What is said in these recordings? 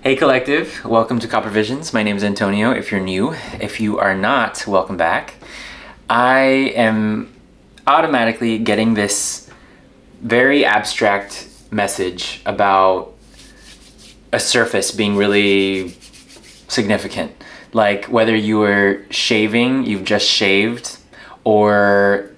Hey Collective, welcome to Copper Visions. My name is Antonio if you're new. If you are not, welcome back. I am automatically getting this very abstract message about a surface being really significant. Like whether you were shaving, you've just shaved, or,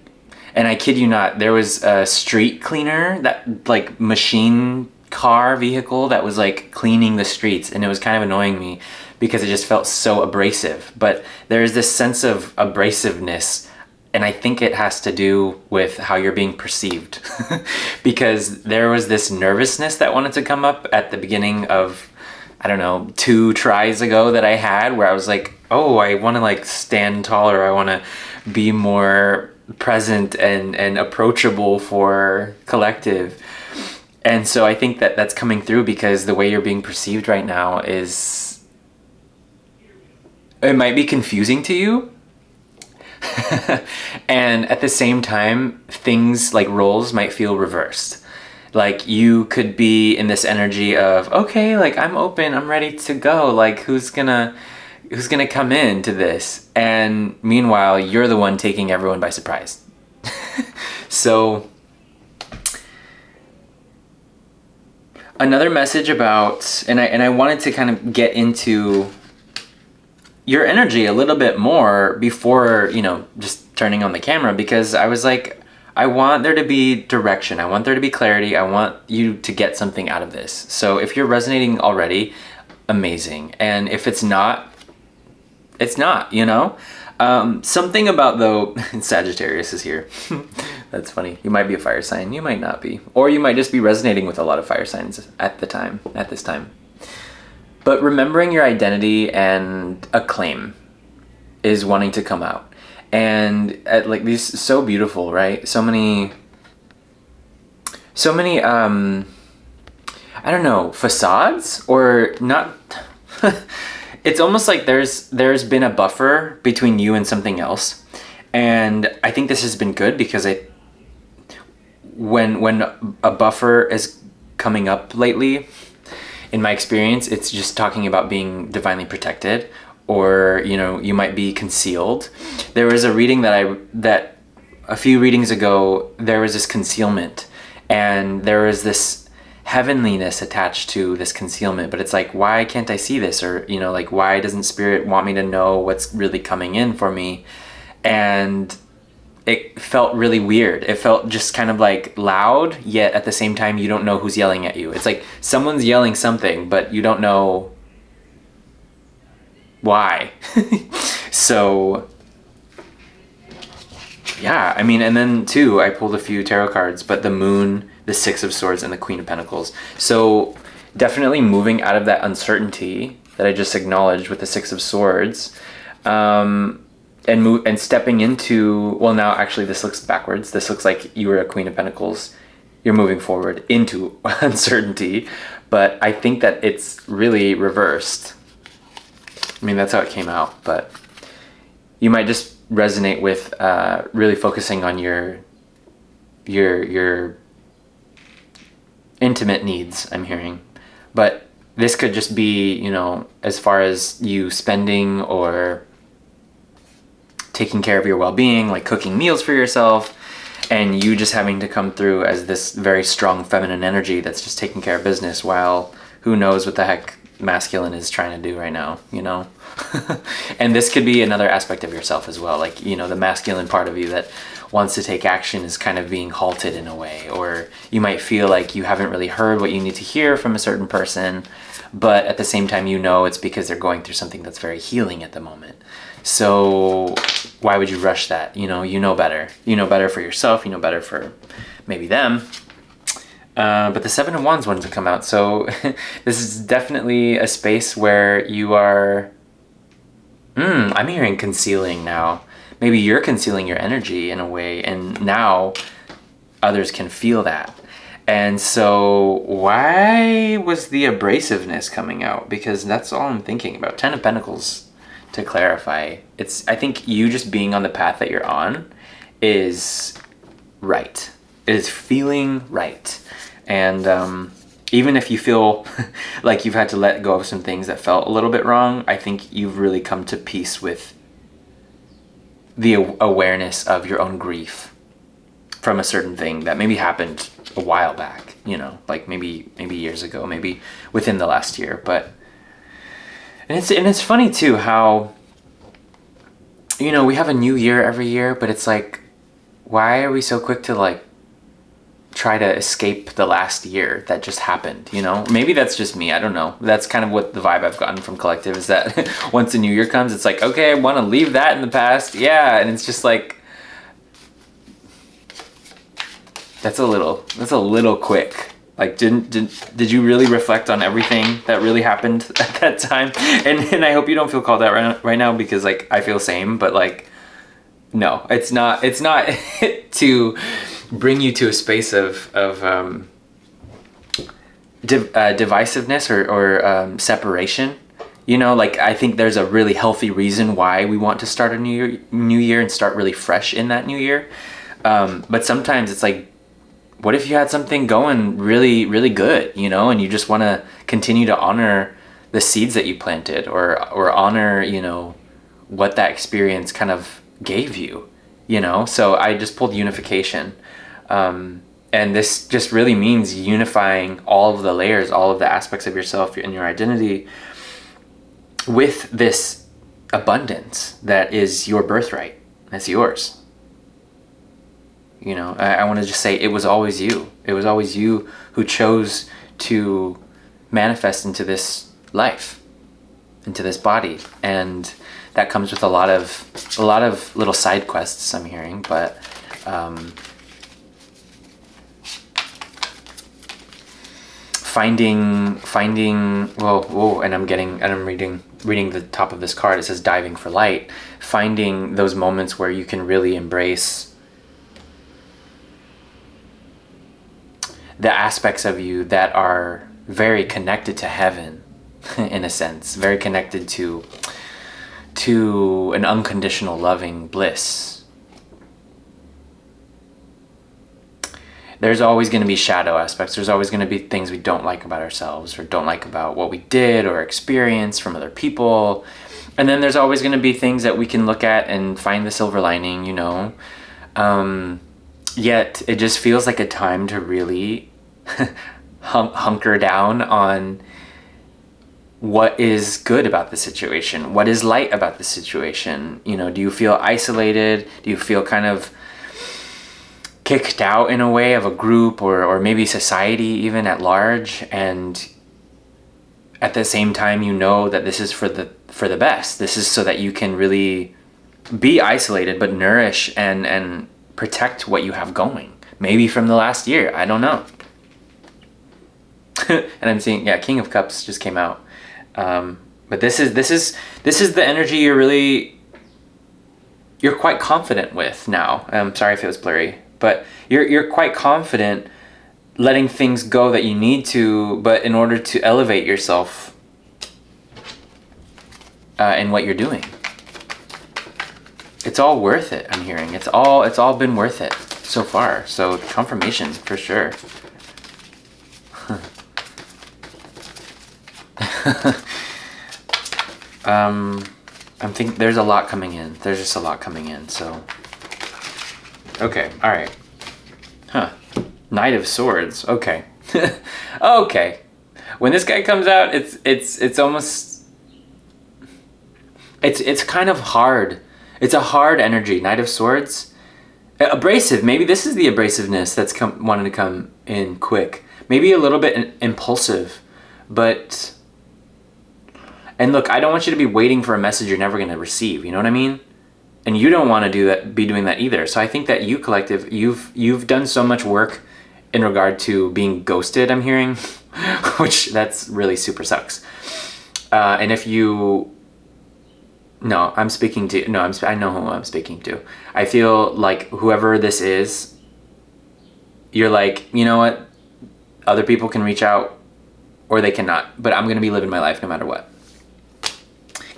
and I kid you not, there was a street cleaner, that like machine car vehicle that was like cleaning the streets, and it was kind of annoying me because it just felt so abrasive. But there's this sense of abrasiveness, and I think it has to do with how you're being perceived because there was this nervousness that wanted to come up at the beginning of, I don't know, 2 tries ago that I had, where I was like, oh, I want to like stand taller, I want to be more present and approachable for Collective. And so I think that that's coming through because the way you're being perceived right now is, it might be confusing to you. And at the same time, things like roles might feel reversed. Like you could be in this energy of, okay, like I'm open, I'm ready to go. Like who's gonna come into this? And meanwhile, you're the one taking everyone by surprise. So another message about, and I wanted to kind of get into your energy a little bit more before, just turning on the camera, because I was like, I want there to be direction. I want there to be clarity. I want you to get something out of this. So if you're resonating already, amazing. And if it's not, it's not, Something about, though, Sagittarius is here. That's funny. You might be a fire sign. You might not be. Or you might just be resonating with a lot of fire signs at this time. But remembering your identity and acclaim is wanting to come out. And like these, so beautiful, right? So many, I don't know, facades or not. It's almost like there's been a buffer between you and something else. And I think this has been good because when a buffer is coming up lately, in my experience, it's just talking about being divinely protected, or, you might be concealed. There was a reading that a few readings ago, there was this concealment, and there was this heavenliness attached to this concealment, but it's like, why can't I see this? Or, like, why doesn't Spirit want me to know what's really coming in for me? And it felt really weird. It felt just kind of like loud, yet at the same time, you don't know who's yelling at you. It's like someone's yelling something, but you don't know why. So yeah, I mean, and then too, I pulled a few tarot cards, but the Moon, the Six of Swords, and the Queen of Pentacles. So definitely moving out of that uncertainty that I just acknowledged with the Six of Swords, and stepping into, well, now actually this looks backwards. This looks like you were a Queen of Pentacles. You're moving forward into uncertainty, but I think that it's really reversed. I mean, that's how it came out, but you might just resonate with really focusing on your intimate needs, I'm hearing. But this could just be, as far as you spending or taking care of your well-being, like cooking meals for yourself, and you just having to come through as this very strong feminine energy that's just taking care of business, while who knows what the heck masculine is trying to do right now, And this could be another aspect of yourself as well, like, the masculine part of you that wants to take action is kind of being halted in a way, or you might feel like you haven't really heard what you need to hear from a certain person, but at the same time, it's because they're going through something that's very healing at the moment. So why would you rush that? You know better. You know better for yourself. You know better for maybe them. But the Seven of Wands wanted to come out. So this is definitely a space where you are, I'm hearing concealing now. Maybe you're concealing your energy in a way, and now others can feel that. And so why was the abrasiveness coming out? Because that's all I'm thinking about. 10 of Pentacles, to clarify. I think you just being on the path that you're on is right. It is feeling right. And even if you feel like you've had to let go of some things that felt a little bit wrong, I think you've really come to peace with the awareness of your own grief from a certain thing that maybe happened a while back, like maybe years ago, maybe within the last year. But and it's funny too how we have a new year every year, but it's like, why are we so quick to like try to escape the last year that just happened? Maybe that's just me, I don't know. That's kind of what the vibe I've gotten from Collective, is that once the new year comes, it's like, okay, I want to leave that in the past. Yeah. And it's just like, that's a little quick. Like, did you really reflect on everything that really happened at that time? And I hope you don't feel called out right now, because like I feel same, but like, no, it's not to bring you to a space of divisiveness or separation. Like, I think there's a really healthy reason why we want to start a new year and start really fresh in that new year. But sometimes it's like, what if you had something going really, really good, and you just want to continue to honor the seeds that you planted, or honor, what that experience kind of gave you, So I just pulled unification. And this just really means unifying all of the layers, all of the aspects of yourself and your identity with this abundance that is your birthright. That's yours. I want to just say, it was always you. It was always you who chose to manifest into this life, into this body. And that comes with a lot of little side quests I'm hearing, but finding whoa, and I'm reading the top of this card. It says diving for light. Finding those moments where you can really embrace the aspects of you that are very connected to heaven, in a sense, very connected to an unconditional loving bliss. There's always going to be shadow aspects. There's always going to be things we don't like about ourselves, or don't like about what we did or experienced from other people. And then there's always going to be things that we can look at and find the silver lining, Yet it just feels like a time to really hunker down on what is good about the situation, what is light about the situation. Do you feel isolated? Do you feel kind of kicked out in a way of a group, or maybe society even at large? And at the same time, that this is for the best. This is so that you can really be isolated, but nourish and protect what you have going, maybe from the last year. I don't know. And I'm seeing, King of Cups just came out. But this is the energy you're quite confident with now. I'm sorry if it was blurry, but you're quite confident letting things go that you need to, but in order to elevate yourself in what you're doing. It's all worth it, I'm hearing. It's all been worth it so far. So confirmation for sure. I'm thinking there's a lot coming in. There's just a lot coming in. So okay, all right. Knight of Swords. Okay. Okay. When this guy comes out, it's almost it's kind of hard. It's a hard energy. Knight of Swords. Abrasive. Maybe this is the abrasiveness that's wanting to come in quick. Maybe a little bit impulsive, but. And look, I don't want you to be waiting for a message you're never going to receive. You know what I mean? And you don't want to be doing that either. So I think that you, Collective, you've done so much work in regard to being ghosted, I'm hearing, which that's really super sucks. And if you, no, I'm speaking to, no, I know who I'm speaking to. I feel like whoever this is, you're like, you know what? Other people can reach out or they cannot, but I'm going to be living my life no matter what.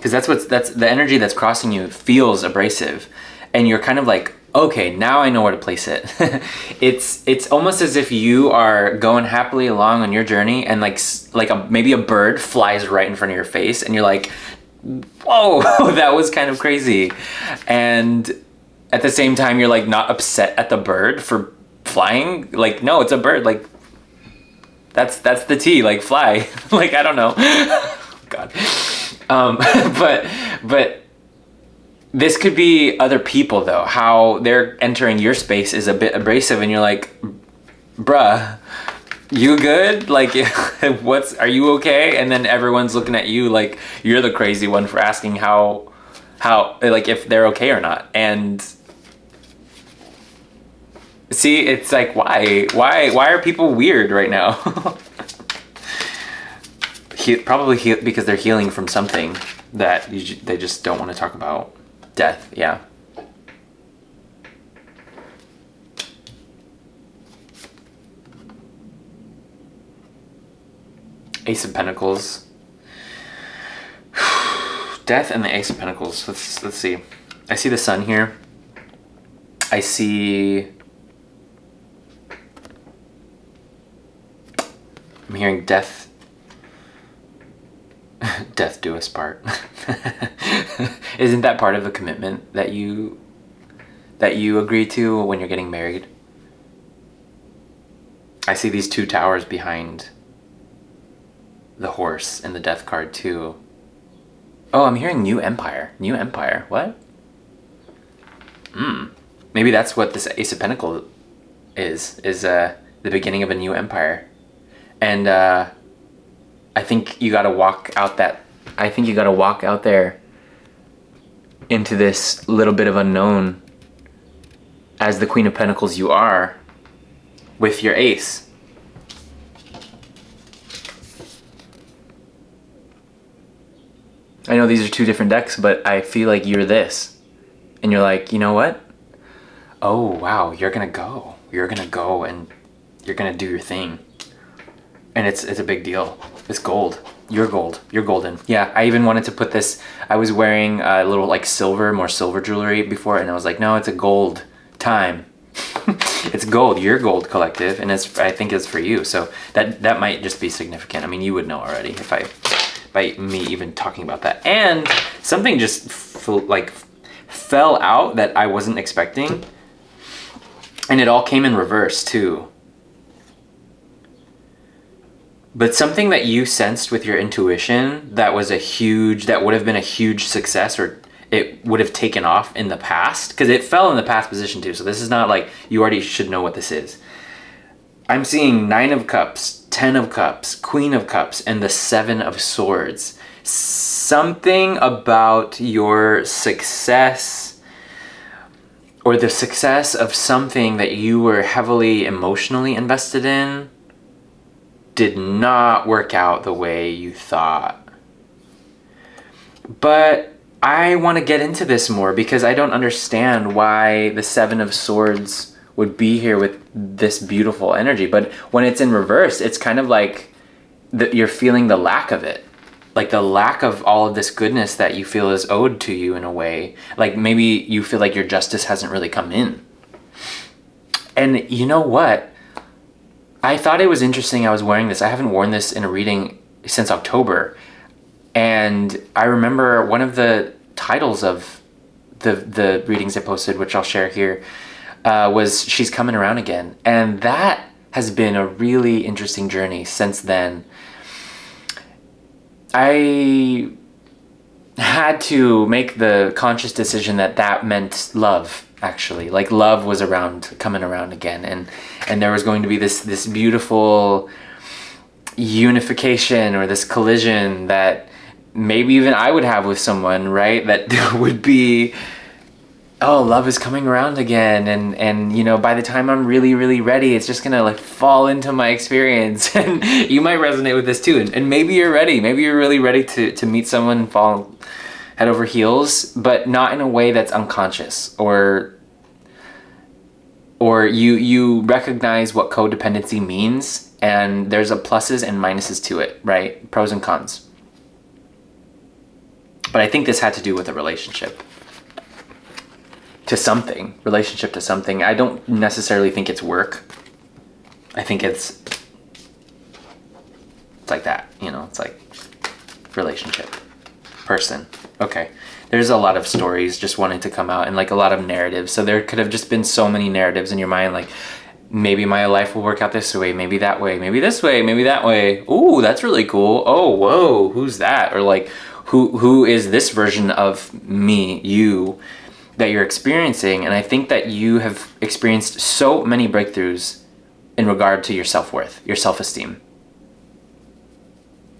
Because that's the energy that's crossing you feels abrasive, and you're kind of like Okay, now I know where to place it. It's almost as if you are going happily along on your journey, and maybe a bird flies right in front of your face, and you're like, whoa, that was kind of crazy. And at the same time, you're like not upset at the bird for flying. Like, no, it's a bird. Like, that's the T. Like, fly. Like, I don't know. God. But this could be other people though. How they're entering your space is a bit abrasive, and you're like, bruh, you good? Like, are you okay? And then everyone's looking at you like you're the crazy one for asking how like if they're okay or not. And see, it's like, why are people weird right now? Probably because they're healing from something that they just don't want to talk about. Death, yeah. Ace of Pentacles. Death and the Ace of Pentacles. Let's see. I see the sun here. I see... I'm hearing death. Death do us part. Isn't that part of the commitment that you agree to when you're getting married? I see these two towers behind the horse and the death card too. Oh, I'm hearing new empire. New empire. What? Maybe that's what this Ace of Pentacles is the beginning of a new empire. And I think you got to walk out there into this little bit of unknown as the Queen of Pentacles you are with your ace. I know these are two different decks, but I feel like you're this. And you're like, you know what? Oh, wow, you're gonna go. You're gonna go and you're gonna do your thing. And it's a big deal. It's gold. You're gold. You're golden. Yeah, I even wanted to put this. I was wearing a little like more silver jewelry before, and I was like, no, it's a gold time. It's gold. You're gold, collective, and I think it's for you. So that might just be significant. I mean, you would know already by me even talking about that. And something just fell out that I wasn't expecting, and it all came in reverse too. But something that you sensed with your intuition that would have been a huge success, or it would have taken off in the past, because it fell in the past position too. So this is not like you already should know what this is. I'm seeing 9 of Cups, 10 of Cups, Queen of Cups, and the 7 of Swords. Something about your success, or the success of something that you were heavily emotionally invested in, did not work out the way you thought. But I want to get into this more because I don't understand why the 7 of Swords would be here with this beautiful energy. But when it's in reverse, it's kind of like you're feeling the lack of it. Like the lack of all of this goodness that you feel is owed to you in a way. Like maybe you feel like your justice hasn't really come in. And you know what? I thought it was interesting. I was wearing this. I haven't worn this in a reading since October. And I remember one of the titles of the readings I posted, which I'll share here, was She's Coming Around Again. And that has been a really interesting journey since then. I had to make the conscious decision that meant love. Actually, like love was coming around again, and there was going to be this beautiful unification, or this collision that maybe even I would have with someone, right? That would be, oh, love is coming around again, and you know, by the time I'm really, really ready, it's just gonna like fall into my experience. And you might resonate with this too, and maybe you're ready. Maybe you're really ready to meet someone and fall head over heels, but not in a way that's unconscious, or you recognize what codependency means, and there's a pluses and minuses to it, right? Pros and cons. But I think this had to do with a relationship. to something, relationship to something. I don't necessarily think it's work. I think it's like that, you know, it's like relationship, person. Okay. There's a lot of stories just wanting to come out and like a lot of narratives. So there could have just been so many narratives in your mind, like maybe my life will work out this way, maybe that way, maybe this way, maybe that way. Ooh, that's really cool. Oh, whoa, who's that? Or like, who is this version of me, you, that you're experiencing? And I think that you have experienced so many breakthroughs in regard to your self-worth, your self-esteem.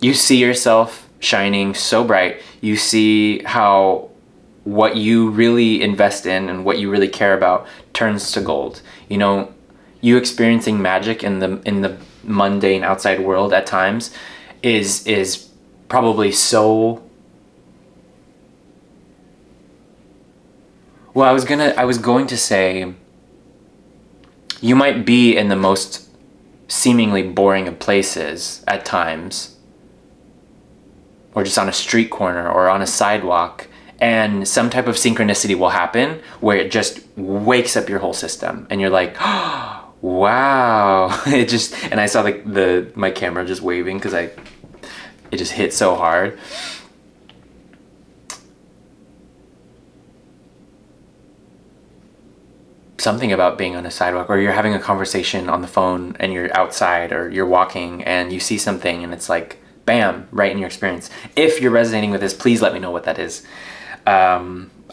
You see yourself shining so bright. You see how what you really invest in and what you really care about turns to gold. You know, you experiencing magic in the mundane outside world at times is probably so. Well, I was going to say you might be in the most seemingly boring of places at times, or just on a street corner or on a sidewalk, and some type of synchronicity will happen where it just wakes up your whole system and you're like, oh, wow. It just, and I saw my camera just waving because it just hit so hard. Something about being on a sidewalk, or you're having a conversation on the phone and you're outside, or you're walking and you see something and it's like, bam, right in your experience. If you're resonating with this, please let me know what that is. I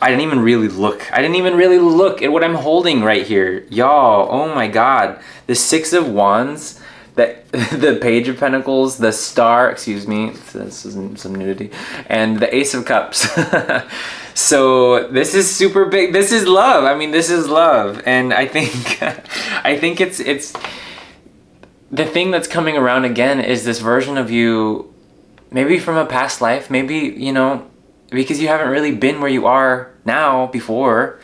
didn't even really look at what I'm holding right here. Y'all, oh my God. The Six of Wands, the Page of Pentacles, the Star, excuse me, this is some nudity, and the Ace of Cups. So this is super big. This is love. I mean, this is love. And I think it's the thing that's coming around again is this version of you, maybe from a past life, maybe, you know, because you haven't really been where you are now before.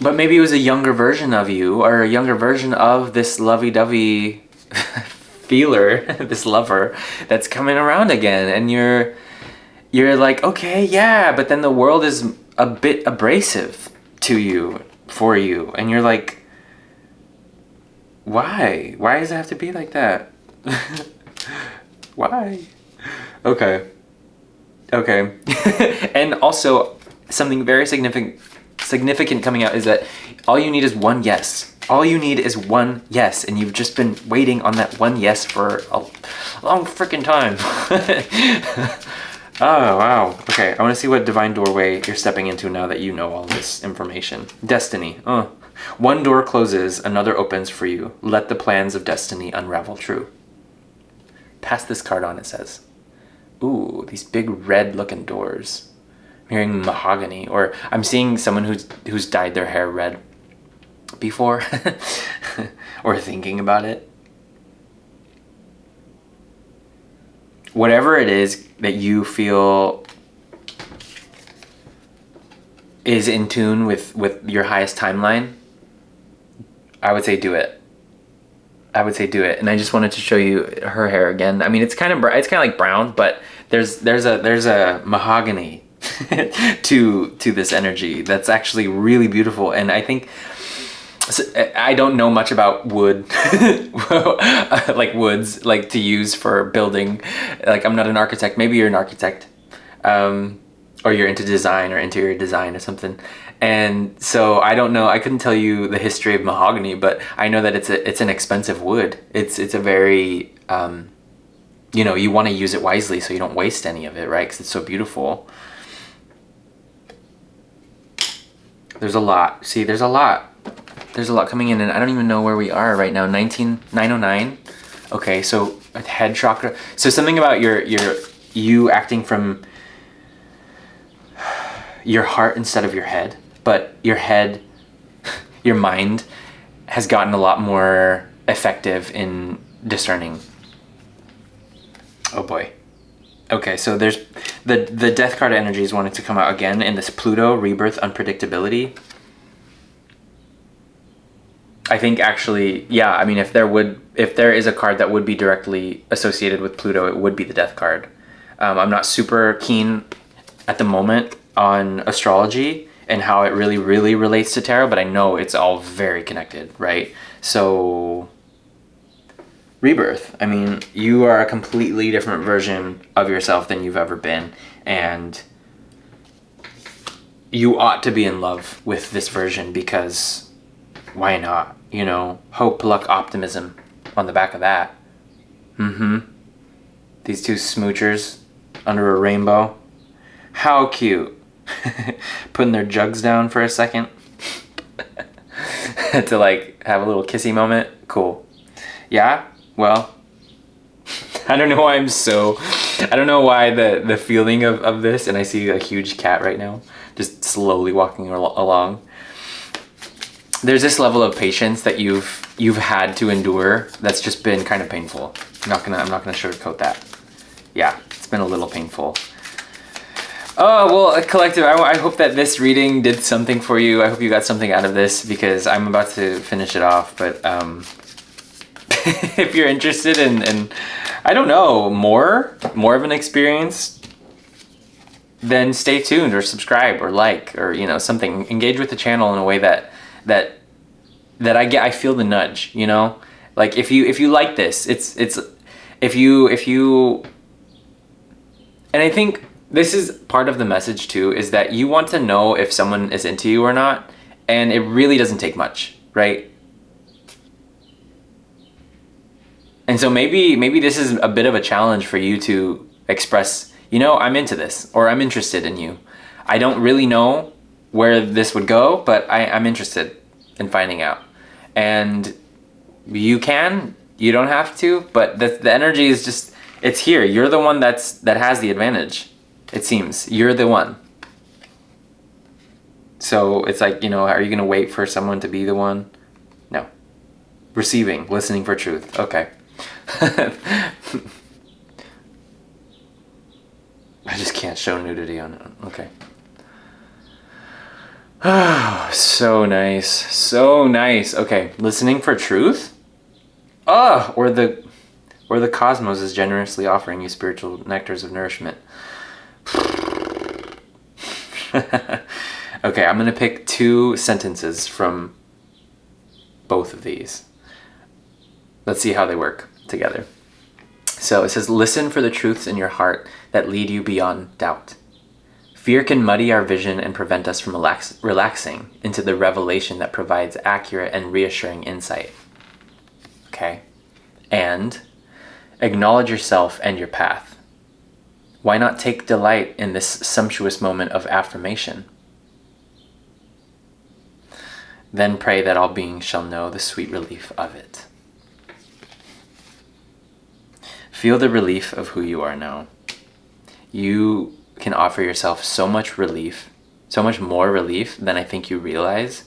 But maybe it was a younger version of you, or a younger version of this lovey-dovey feeler, this lover that's coming around again. And you're like, okay, yeah, but then the world is a bit abrasive to you, for you. And you're like, why? Why does it have to be like that? Why? Okay. And also, something very significant coming out is that all you need is one yes. All you need is one yes, and you've just been waiting on that one yes for a long freaking time. Oh, wow. Okay, I want to see what divine doorway you're stepping into now that you know all this information. Destiny. One door closes, another opens for you. Let the plans of destiny unravel true. Pass this card on, it says. Ooh, these big red-looking doors. I'm hearing mahogany, or I'm seeing someone who's dyed their hair red before, or thinking about it. Whatever it is that you feel is in tune with your highest timeline, I would say do it. And I just wanted to show you her hair again. I mean, it's kind of like brown, but there's a mahogany to this energy that's actually really beautiful. And I think, I don't know much about wood, like woods, like to use for building. Like, I'm not an architect. Maybe you're an architect, or you're into design or interior design or something. And so I don't know. I couldn't tell you the history of mahogany, but I know that it's an expensive wood. It's a very, you know, you want to use it wisely so you don't waste any of it, right? Because it's so beautiful. There's a lot. See, there's a lot coming in, and I don't even know where we are right now. 909. Okay, so head chakra. So something about you acting from your heart instead of your head, but your head, your mind has gotten a lot more effective in discerning. Oh boy. Okay, so there's the death card energies wanted to come out again in this Pluto rebirth unpredictability. I think actually, yeah, I mean, if there is a card that would be directly associated with Pluto, it would be the death card. I'm not super keen at the moment on astrology, and how it really, really relates to tarot, but I know it's all very connected, right? So, rebirth. I mean, you are a completely different version of yourself than you've ever been, and you ought to be in love with this version, because why not? You know, hope, luck, optimism on the back of that. These two smoochers under a rainbow. How cute. Putting their jugs down for a second to like have a little kissy moment. Cool. Yeah, well, I don't know why I don't know why the feeling of this, and I see a huge cat right now just slowly walking along. There's this level of patience that you've had to endure that's just been kind of painful. I'm not gonna sugarcoat that. Yeah, it's been a little painful. Oh, well, collective, I hope that this reading did something for you. I hope you got something out of this, because I'm about to finish it off. But if you're interested in I don't know, more of an experience, then stay tuned or subscribe or like, or, you know, something. Engage with the channel in a way that I feel the nudge, you know? Like if you like this, it's if you and I think this is part of the message too, is that you want to know if someone is into you or not, and it really doesn't take much, right? And so maybe this is a bit of a challenge for you to express, you know, I'm into this, or I'm interested in you. I don't really know where this would go, but I'm interested in finding out. And you don't have to, but the energy is just, it's here. You're the one that has the advantage. It seems you're the one. So it's like, you know, are you going to wait for someone to be the one? No. Receiving, listening for truth. Okay. I just can't show nudity on it. Okay. Oh, so nice. So nice. Okay, listening for truth? Or the cosmos is generously offering you spiritual nectars of nourishment. Okay, I'm going to pick 2 sentences from both of these. Let's see how they work together. So it says, listen for the truths in your heart that lead you beyond doubt. Fear can muddy our vision and prevent us from relaxing into the revelation that provides accurate and reassuring insight. Okay? And acknowledge yourself and your path. Why not take delight in this sumptuous moment of affirmation? Then pray that all beings shall know the sweet relief of it. Feel the relief of who you are now. You can offer yourself so much relief, so much more relief than I think you realize.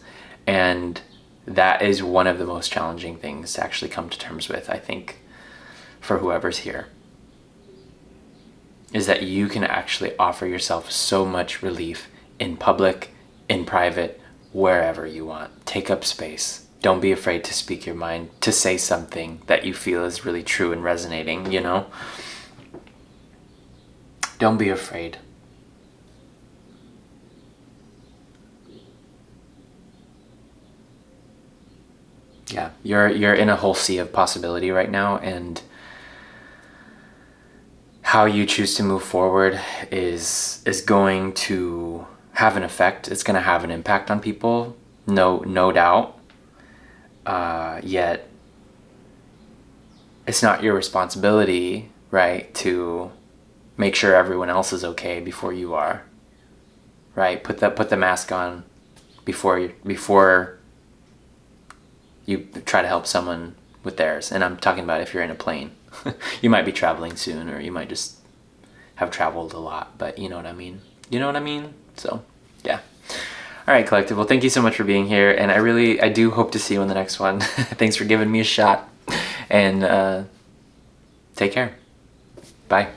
And that is one of the most challenging things to actually come to terms with, I think, for whoever's here. Is that you can actually offer yourself so much relief in public, in private, wherever you want. Take up space. Don't be afraid to speak your mind, to say something that you feel is really true and resonating, you know? Don't be afraid. Yeah, you're in a whole sea of possibility right now, and how you choose to move forward is going to have an effect. It's going to have an impact on people, no doubt. Yet it's not your responsibility, right, to make sure everyone else is okay before you are, right? Put the mask on before you try to help someone with theirs. And I'm talking about if you're in a plane. You might be traveling soon, or you might just have traveled a lot, but you know what I mean. You know what I mean? So, yeah. All right, collective. Well, thank you so much for being here, and I do hope to see you in the next one. Thanks for giving me a shot, and take care. Bye.